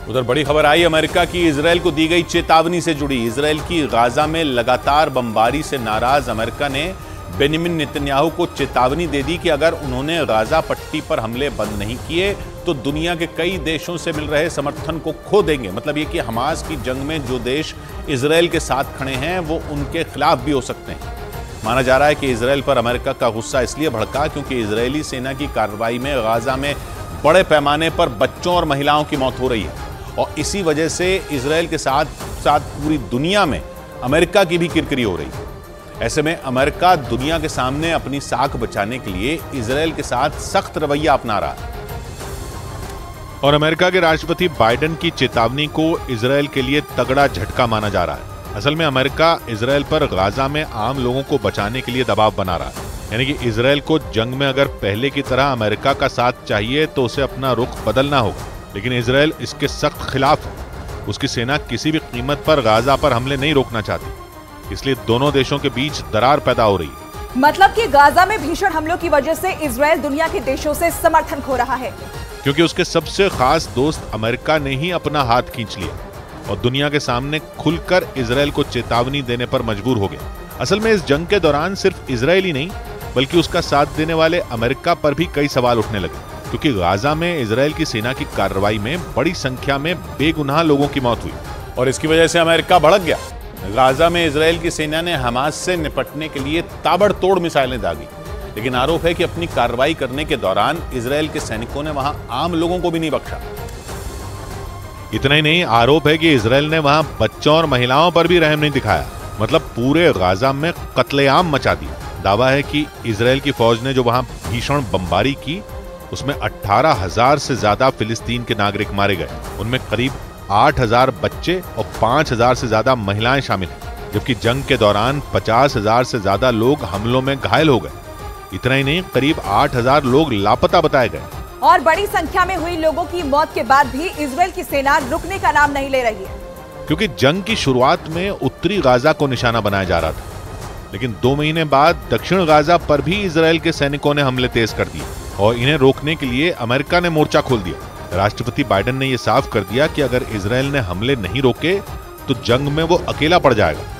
उधर बड़ी खबर आई अमेरिका की इजरायल को दी गई चेतावनी से जुड़ी। इजरायल की गाजा में लगातार बमबारी से नाराज अमेरिका ने बेंजामिन नेतन्याहू को चेतावनी दे दी कि अगर उन्होंने गाजा पट्टी पर हमले बंद नहीं किए तो दुनिया के कई देशों से मिल रहे समर्थन को खो देंगे। मतलब ये कि हमास की जंग में जो देश इजरायल के साथ खड़े हैं वो उनके खिलाफ भी हो सकते हैं। माना जा रहा है कि इजरायल पर अमेरिका का गुस्सा इसलिए भड़का क्योंकि इजरायली सेना की कार्रवाई में गाजा में बड़े पैमाने पर बच्चों और महिलाओं की मौत हो रही है और इसी वजह से इजरायल के साथ साथ पूरी दुनिया में अमेरिका की भी किरकिरी हो रही है। ऐसे में अमेरिका दुनिया के सामने अपनी साख बचाने के लिए इजरायल के साथ सख्त रवैया अपना रहा है और अमेरिका के राष्ट्रपति बाइडेन की चेतावनी को इजरायल के लिए तगड़ा झटका माना जा रहा है। असल में अमेरिका इजरायल पर गाजा में आम लोगों को बचाने के लिए दबाव बना रहा है। यानी कि इजरायल को जंग में अगर पहले की तरह अमेरिका का साथ चाहिए तो उसे अपना रुख बदलना होगा, लेकिन इजरायल इसके सख्त खिलाफ है। उसकी सेना किसी भी कीमत पर गाजा पर हमले नहीं रोकना चाहती, इसलिए दोनों देशों के बीच दरार पैदा हो रही है। मतलब कि गाजा में भीषण हमलों की वजह से इजरायल दुनिया के देशों से समर्थन खो रहा है, क्योंकि उसके सबसे खास दोस्त अमेरिका ने ही अपना हाथ खींच लिया और दुनिया के सामने खुलकर इजरायल को चेतावनी देने पर मजबूर हो गया। असल में इस जंग के दौरान सिर्फ इजरायल ही नहीं बल्कि उसका साथ देने वाले अमेरिका पर भी कई सवाल उठने लगे, क्योंकि गाजा में इजरायल की सेना की कार्रवाई में बड़ी संख्या में बेगुनाह लोगों की मौत हुई और इसकी वजह से अमेरिका भड़क गया। गाजा में इजरायल की सेना ने हमास से निपटने के लिए ताबड़तोड़ मिसाइलें दागी, लेकिन आरोप है कि अपनी कार्रवाई करने के दौरान इजरायल के सैनिकों ने वहां आम लोगों को भी नहीं बख्शा। इतना ही नहीं, आरोप है कि इजरायल ने वहां बच्चों और महिलाओं पर भी रहम नहीं दिखाया। मतलब पूरे गाजा में कत्लेआम मचा दिया। दावा है कि इजरायल की फौज ने जो वहां भीषण बमबारी की उसमें 18,000 से ज्यादा फिलिस्तीन के नागरिक मारे गए। उनमें करीब 8,000 बच्चे और 5,000 से ज्यादा महिलाएं शामिल हैं, जबकि जंग के दौरान 50,000 से ज्यादा लोग हमलों में घायल हो गए। इतना ही नहीं, करीब 8,000 लोग लापता बताए गए और बड़ी संख्या में हुई लोगों की मौत के बाद भी इजरायल की सेना रुकने का नाम नहीं ले रही है, क्योंकि जंग की शुरुआत में उत्तरी गाजा को निशाना बनाया जा रहा था, लेकिन 2 महीने बाद दक्षिण गाजा पर भी इजरायल के सैनिकों ने हमले तेज कर दिए और इन्हें रोकने के लिए अमेरिका ने मोर्चा खोल दिया। राष्ट्रपति बाइडेन ने यह साफ कर दिया कि अगर इजरायल ने हमले नहीं रोके तो जंग में वो अकेला पड़ जाएगा।